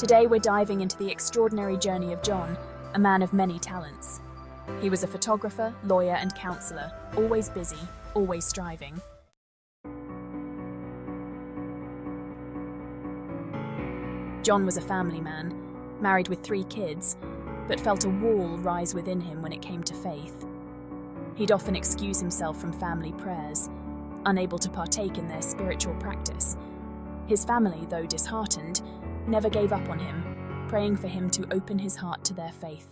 Today we're diving into the extraordinary journey of John, a man of many talents. He was a photographer, lawyer, and counselor, always busy, always striving. John was a family man, married with 3 kids, but felt a wall rise within him when it came to faith. He'd often excuse himself from family prayers, unable to partake in their spiritual practice. His family, though disheartened, never gave up on him, praying for him to open his heart to their faith.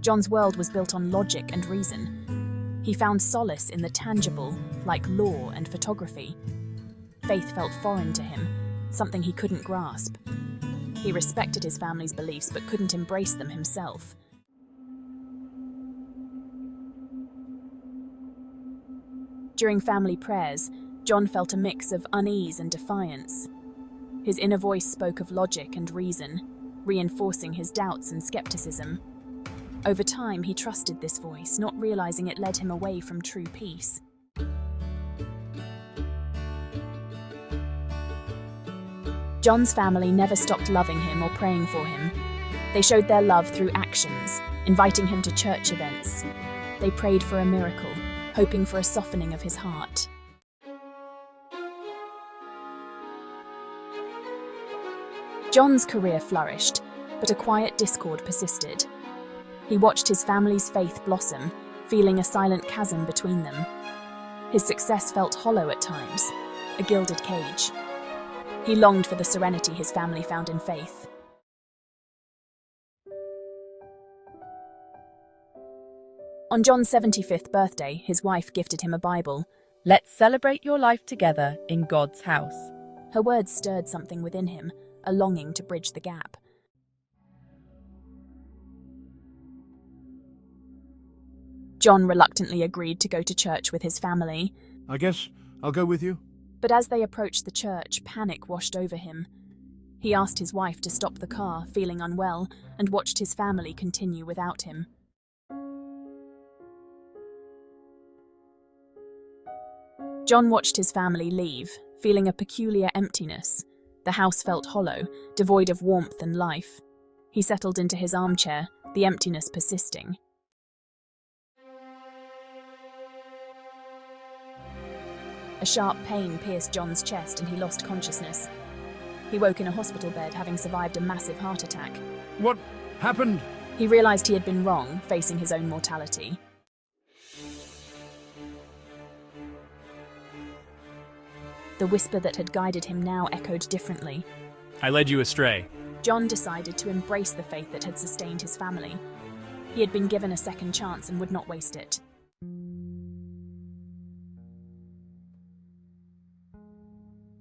John's world was built on logic and reason. He found solace in the tangible, like law and photography. Faith felt foreign to him, something he couldn't grasp. He respected his family's beliefs but couldn't embrace them himself. During family prayers, John felt a mix of unease and defiance. His inner voice spoke of logic and reason, reinforcing his doubts and skepticism. Over time, he trusted this voice, not realizing it led him away from true peace. John's family never stopped loving him or praying for him. They showed their love through actions, inviting him to church events. They prayed for a miracle, hoping for a softening of his heart. John's career flourished, but a quiet discord persisted. He watched his family's faith blossom, feeling a silent chasm between them. His success felt hollow at times, a gilded cage. He longed for the serenity his family found in faith. On John's 75th birthday, his wife gifted him a Bible. Let's celebrate your life together in God's house. Her words stirred something within him, a longing to bridge the gap. John reluctantly agreed to go to church with his family. I guess I'll go with you. But as they approached the church, panic washed over him. He asked his wife to stop the car, feeling unwell, and watched his family continue without him. John watched his family leave, feeling a peculiar emptiness. The house felt hollow, devoid of warmth and life. He settled into his armchair, the emptiness persisting. A sharp pain pierced John's chest and he lost consciousness. He woke in a hospital bed, having survived a massive heart attack. What happened? He realized he had been wrong, facing his own mortality. The whisper that had guided him now echoed differently. I led you astray. John decided to embrace the faith that had sustained his family. He had been given a second chance and would not waste it.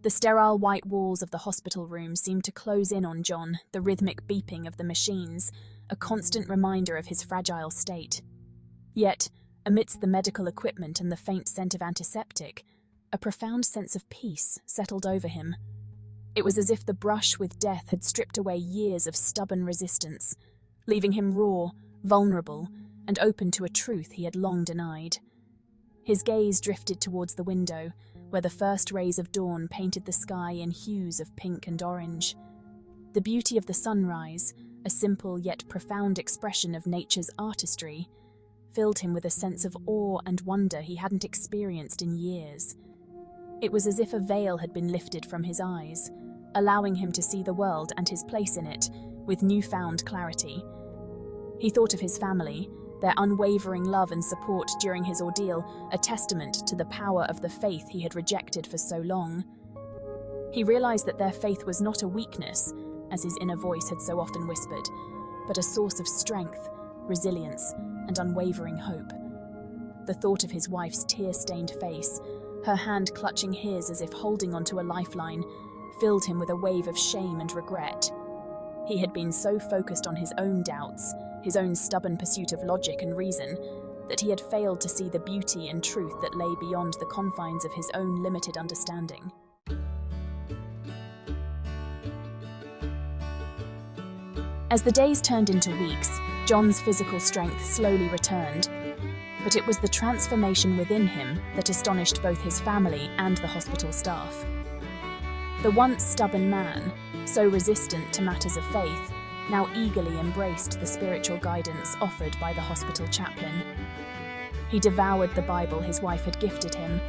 The sterile white walls of the hospital room seemed to close in on John, the rhythmic beeping of the machines, a constant reminder of his fragile state. Yet, amidst the medical equipment and the faint scent of antiseptic, a profound sense of peace settled over him. It was as if the brush with death had stripped away years of stubborn resistance, leaving him raw, vulnerable, and open to a truth he had long denied. His gaze drifted towards the window, where the first rays of dawn painted the sky in hues of pink and orange. The beauty of the sunrise, a simple yet profound expression of nature's artistry, filled him with a sense of awe and wonder he hadn't experienced in years. It was as if a veil had been lifted from his eyes, allowing him to see the world and his place in it with newfound clarity. He thought of his family, their unwavering love and support during his ordeal, a testament to the power of the faith he had rejected for so long. He realized that their faith was not a weakness, as his inner voice had so often whispered, but a source of strength, resilience, and unwavering hope. The thought of his wife's tear-stained face, her hand clutching his as if holding onto a lifeline, filled him with a wave of shame and regret. He had been so focused on his own doubts, his own stubborn pursuit of logic and reason, that he had failed to see the beauty and truth that lay beyond the confines of his own limited understanding. As the days turned into weeks, John's physical strength slowly returned. But it was the transformation within him that astonished both his family and the hospital staff. The once stubborn man, so resistant to matters of faith, now eagerly embraced the spiritual guidance offered by the hospital chaplain. He devoured the Bible his wife had gifted him,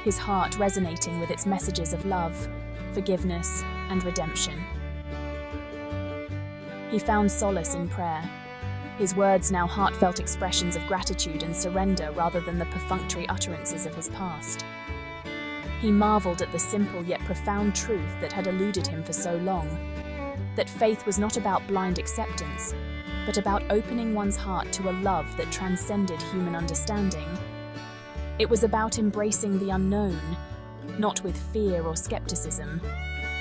his heart resonating with its messages of love, forgiveness, and redemption. He found solace in prayer, his words now heartfelt expressions of gratitude and surrender rather than the perfunctory utterances of his past. He marveled at the simple yet profound truth that had eluded him for so long, that faith was not about blind acceptance, but about opening one's heart to a love that transcended human understanding. It was about embracing the unknown, not with fear or skepticism,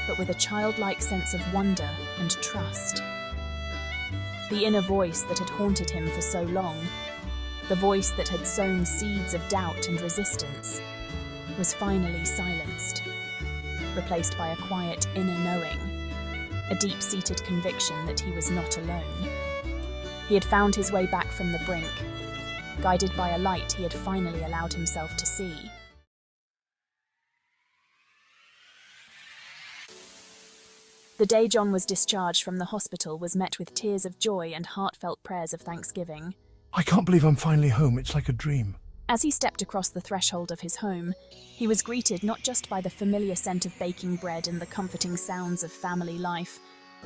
but with a childlike sense of wonder and trust. The inner voice that had haunted him for so long, the voice that had sown seeds of doubt and resistance, was finally silenced, replaced by a quiet inner knowing, a deep-seated conviction that he was not alone. He had found his way back from the brink, guided by a light he had finally allowed himself to see. The day John was discharged from the hospital was met with tears of joy and heartfelt prayers of thanksgiving. I can't believe I'm finally home. It's like a dream. As he stepped across the threshold of his home, he was greeted not just by the familiar scent of baking bread and the comforting sounds of family life,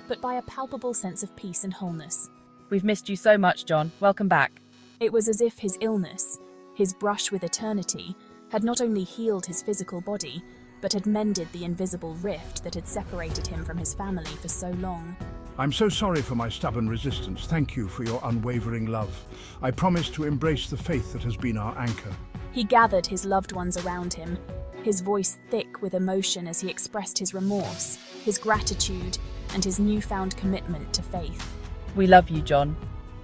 but by a palpable sense of peace and wholeness. We've missed you so much, John. Welcome back. It was as if his illness, his brush with eternity, had not only healed his physical body, but had mended the invisible rift that had separated him from his family for so long. I'm so sorry for my stubborn resistance. Thank you for your unwavering love. I promise to embrace the faith that has been our anchor. He gathered his loved ones around him, his voice thick with emotion as he expressed his remorse, his gratitude, and his newfound commitment to faith. We love you, John.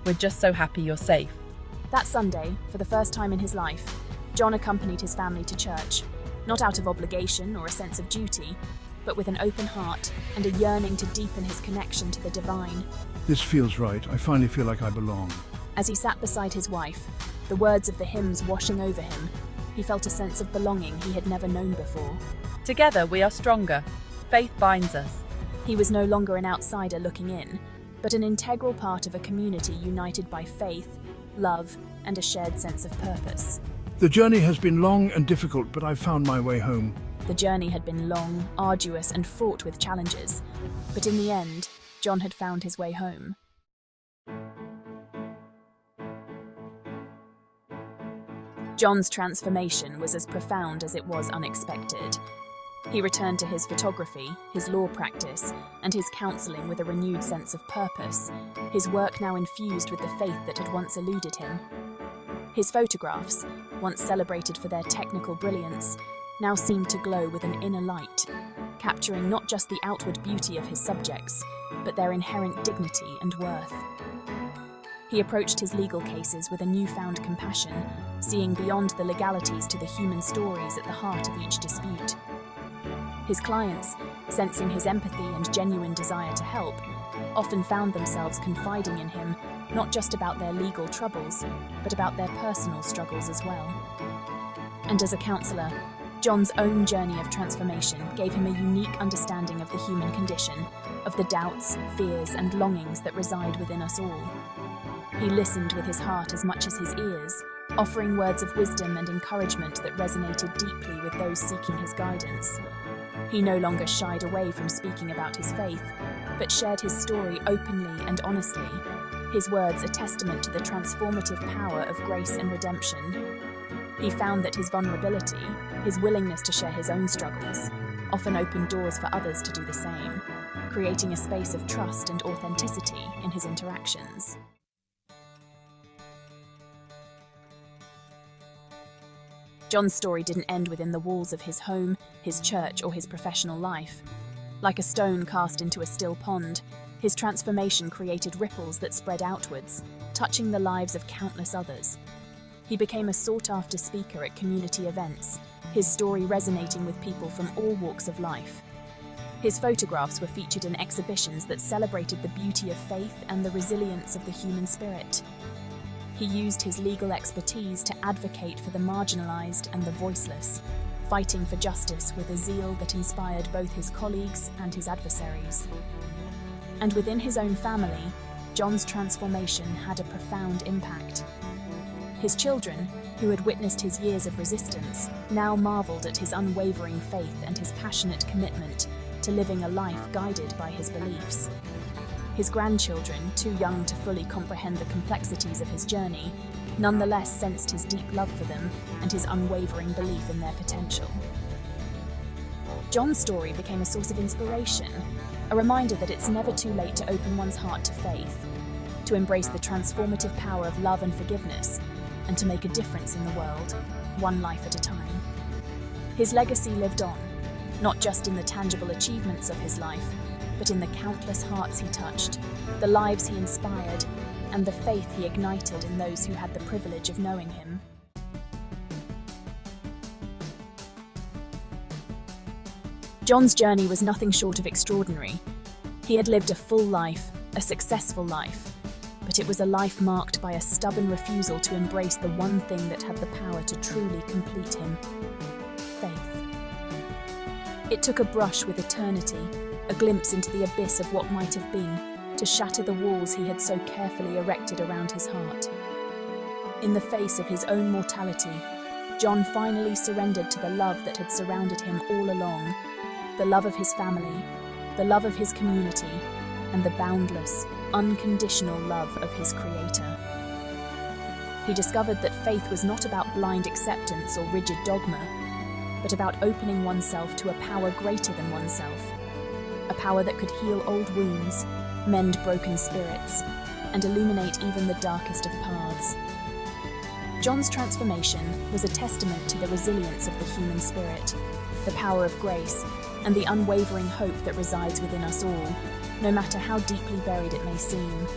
We're just so happy you're safe. That Sunday, for the first time in his life, John accompanied his family to church, not out of obligation or a sense of duty, but with an open heart and a yearning to deepen his connection to the divine. This feels right. I finally feel like I belong. As he sat beside his wife, the words of the hymns washing over him, he felt a sense of belonging he had never known before. Together we are stronger. Faith binds us. He was no longer an outsider looking in, but an integral part of a community united by faith, love, and a shared sense of purpose. The journey has been long and difficult, but I've found my way home. The journey had been long, arduous, and fraught with challenges, but in the end, John had found his way home. John's transformation was as profound as it was unexpected. He returned to his photography, his law practice, and his counselling with a renewed sense of purpose, his work now infused with the faith that had once eluded him. His photographs, once celebrated for their technical brilliance, now seemed to glow with an inner light, capturing not just the outward beauty of his subjects, but their inherent dignity and worth. He approached his legal cases with a newfound compassion, seeing beyond the legalities to the human stories at the heart of each dispute. His clients, sensing his empathy and genuine desire to help, often found themselves confiding in him not just about their legal troubles, but about their personal struggles as well. And as a counsellor, John's own journey of transformation gave him a unique understanding of the human condition, of the doubts, fears, and longings that reside within us all. He listened with his heart as much as his ears, offering words of wisdom and encouragement that resonated deeply with those seeking his guidance. He no longer shied away from speaking about his faith, but shared his story openly and honestly, his words a testament to the transformative power of grace and redemption. He found that his vulnerability, his willingness to share his own struggles, often opened doors for others to do the same, creating a space of trust and authenticity in his interactions. John's story didn't end within the walls of his home, his church, or his professional life. Like a stone cast into a still pond, his transformation created ripples that spread outwards, touching the lives of countless others. He became a sought-after speaker at community events, his story resonating with people from all walks of life. His photographs were featured in exhibitions that celebrated the beauty of faith and the resilience of the human spirit. He used his legal expertise to advocate for the marginalized and the voiceless, fighting for justice with a zeal that inspired both his colleagues and his adversaries. And within his own family, John's transformation had a profound impact. His children, who had witnessed his years of resistance, now marveled at his unwavering faith and his passionate commitment to living a life guided by his beliefs. His grandchildren, too young to fully comprehend the complexities of his journey, nonetheless sensed his deep love for them and his unwavering belief in their potential. John's story became a source of inspiration, a reminder that it's never too late to open one's heart to faith, to embrace the transformative power of love and forgiveness, and to make a difference in the world, one life at a time. His legacy lived on, not just in the tangible achievements of his life, but in the countless hearts he touched, the lives he inspired, and the faith he ignited in those who had the privilege of knowing him. John's journey was nothing short of extraordinary. He had lived a full life, a successful life, but it was a life marked by a stubborn refusal to embrace the one thing that had the power to truly complete him: faith. It took a brush with eternity, a glimpse into the abyss of what might have been, to shatter the walls he had so carefully erected around his heart. In the face of his own mortality, John finally surrendered to the love that had surrounded him all along, the love of his family, the love of his community, and the boundless, unconditional love of his Creator. He discovered that faith was not about blind acceptance or rigid dogma, but about opening oneself to a power greater than oneself, a power that could heal old wounds, mend broken spirits, and illuminate even the darkest of paths. John's transformation was a testament to the resilience of the human spirit, the power of grace, and the unwavering hope that resides within us all, no matter how deeply buried it may seem.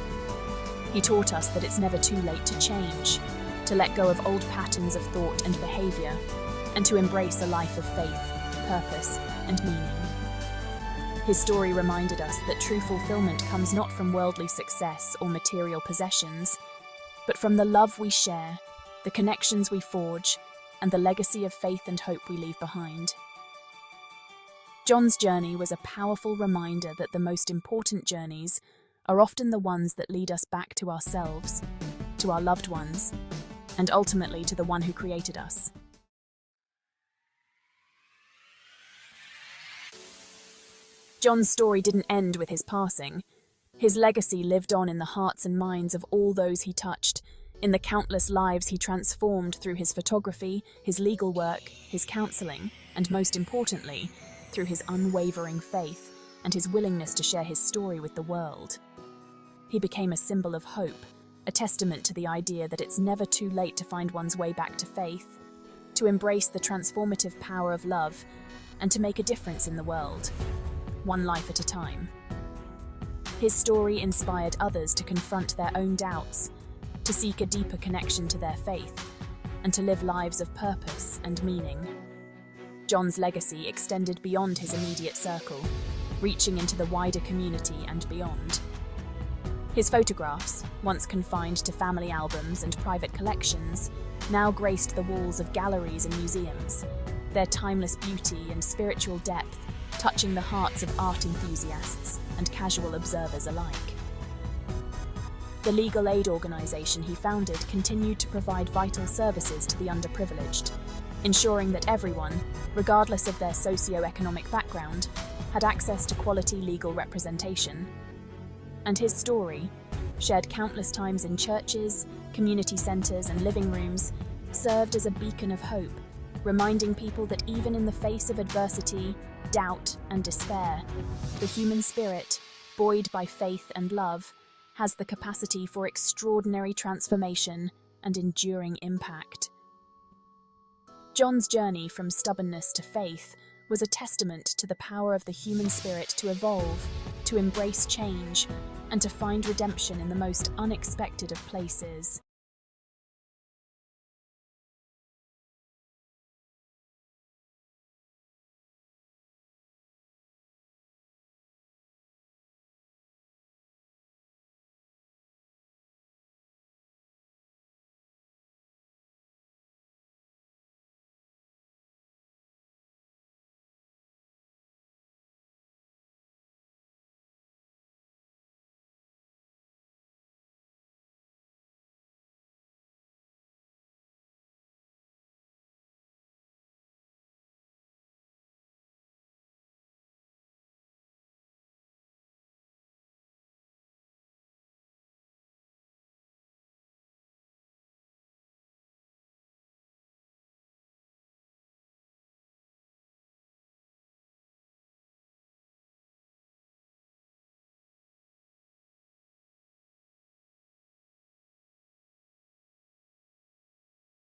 He taught us that it's never too late to change, to let go of old patterns of thought and behavior, and to embrace a life of faith, purpose, and meaning. His story reminded us that true fulfillment comes not from worldly success or material possessions, but from the love we share, the connections we forge, and the legacy of faith and hope we leave behind. John's journey was a powerful reminder that the most important journeys are often the ones that lead us back to ourselves, to our loved ones, and ultimately to the one who created us. John's story didn't end with his passing. His legacy lived on in the hearts and minds of all those he touched, in the countless lives he transformed through his photography, his legal work, his counselling, and most importantly, through his unwavering faith and his willingness to share his story with the world. He became a symbol of hope, a testament to the idea that it's never too late to find one's way back to faith, to embrace the transformative power of love, and to make a difference in the world, one life at a time. His story inspired others to confront their own doubts, to seek a deeper connection to their faith, and to live lives of purpose and meaning. John's legacy extended beyond his immediate circle, reaching into the wider community and beyond. His photographs, once confined to family albums and private collections, now graced the walls of galleries and museums, their timeless beauty and spiritual depth touching the hearts of art enthusiasts and casual observers alike. The legal aid organisation he founded continued to provide vital services to the underprivileged, ensuring that everyone, regardless of their socio-economic background, had access to quality legal representation. And his story, shared countless times in churches, community centres and living rooms, served as a beacon of hope, reminding people that even in the face of adversity, doubt and despair, the human spirit, buoyed by faith and love, has the capacity for extraordinary transformation and enduring impact. John's journey from stubbornness to faith was a testament to the power of the human spirit to evolve, to embrace change, and to find redemption in the most unexpected of places.